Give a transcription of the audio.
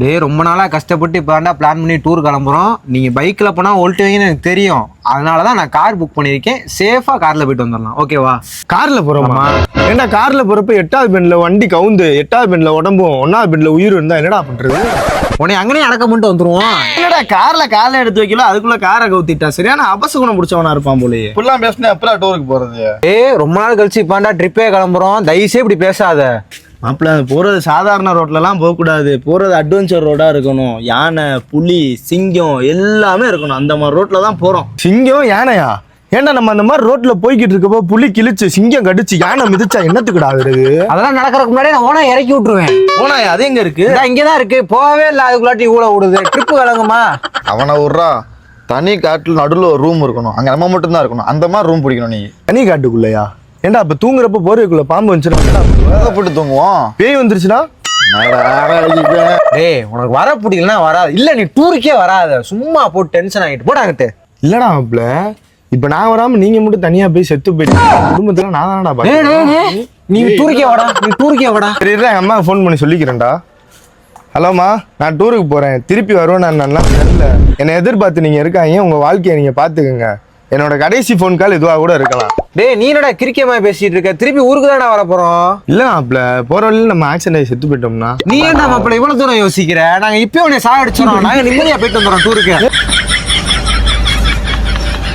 டேய் ரொம்ப நாளா கஷ்டப்பட்டு இப்போ பிளான் பண்ணி டூர் கிளம்புறோம். நீங்க பைக்ல போனா ஓட்டுவீங்கன்னு எனக்கு தெரியும். அதனாலதான் நான் கார் புக் பண்ணிருக்கேன். சேஃபா கார்ல போயிட்டு வந்துடலாம். ஓகேவா? கார்ல போறோமா? ஏன்டா கார்ல போறப்ப 8வது பெண்ல வண்டி கவுந்து 8வது பெண்ல உடம்பும் 1வது பெண்ல உயிர் இருந்தா என்னடா பண்றது? உன்னை அங்கனே அடக்கம் பண்ணிட்டு வந்துருவோம். என்னடா கார்ல காலை எடுத்து வைக்கல அதுக்குள்ள காரை கவுத்திட்டா சரியான அபசகுணம் பிடிச்சவனா இருப்பான் போலயே. இப்பெல்லாம் பேசினா எப்பலாம் டூருக்கு போறது? ரொம்ப நாள் கழிச்சு இப்பாண்டா ட்ரிப்பே கிளம்புறோம். தயவுசே இப்படி பேசாத. மாப்பிள்ள போறது சாதாரண ரோட்ல எல்லாம் போக கூடாது. போறது அட்வென்ச்சர் ரோடா இருக்கணும். யானை, புலி, சிங்கம் எல்லாமே இருக்கணும். அந்த மாதிரி ரோட்ல தான் போறோம். சிங்கம், யானையா? ஏன்டா நம்ம அந்த மாதிரி ரோட்ல போய்கிட்டு இருக்கப்போ புலி கிழிச்சு, சிங்கம் கடிச்சு, யானை மிதிச்சா என்னத்துக்குடா ஆகுறது? அதெல்லாம் நடக்கிறதுக்கு முன்னாடி நான் ஓனா இறக்கி விட்டுருவேன். ஓனாயா? அது எங்க இருக்கு? இங்கதான் இருக்கு. போகவே இல்லை. அதுக்குள்ளாட்டி ஊழ விடுது. ட்ரிப்பு கிளங்குமா? அவனை விட்றா. தனி காட்டுல நடுவில் ஒரு ரூம் இருக்கணும். அங்க நம்ம மட்டும் தான் இருக்கணும். அந்த மாதிரி ரூம் பிடிக்கணும். நீ தனி காட்டுக்குள்ளயா? ஏன்டா அப்ப தூங்குறப்ப போர்வைக்குள்ள பாம்பு வந்துச்சுன்னா போட்டு தூங்குவோம். பேய் வந்துருச்சுன்னா? டேய் உனக்கு வர பிடிக்கலன்னா வராது. இல்ல நீ டூருக்கே வராத. சும்மா போட்டு டென்ஷன் ஆகிட்டு போடாங்கிட்டு. இல்லடா மாப்பிள்ள, இப்ப நான் வராம நீங்க மட்டும் தனியா போய் செத்து போயிட்டு குடும்பத்துல நான் தானடா பாக்கிறேன். நீ டூருக்கே வாடா. நீ டூருக்கே வாடா. சரி என் அம்மாவுக்கு ஃபோன் பண்ணி சொல்லிக்கிறேன்டா. ஹலோம்மா, நான் டூருக்கு போறேன். திருப்பி வருவேன் நான் நல்லா தெரியல. என்னை எதிர்பார்த்து நீங்க இருக்காங்க. உங்க வாழ்க்கையை நீங்க பாத்துக்கோங்க. என்னோட கடைசி ஃபோன் கால் இதுவா கூட இருக்கலாம். டேய் நீ என்னடா கிரிக்கமா பேசிட்டு இருக்க? திருப்பி ஊருக்கு தானே வர போறோம். இல்ல மாப்பிள்ள, போற வழியில நம்ம ஆக்சிடென்ட் ஆகி செத்து போயிட்டோம்னா நீ ஏன்டா மாப்பிள்ள இவ்வளவு தூரம் யோசிக்கிற? நாங்க இப்பயே உன்னை சாகடிச்சிடறோம். நாங்க நிம்மதியா போயிட்டு வந்துடுறோம் டூருக்கு.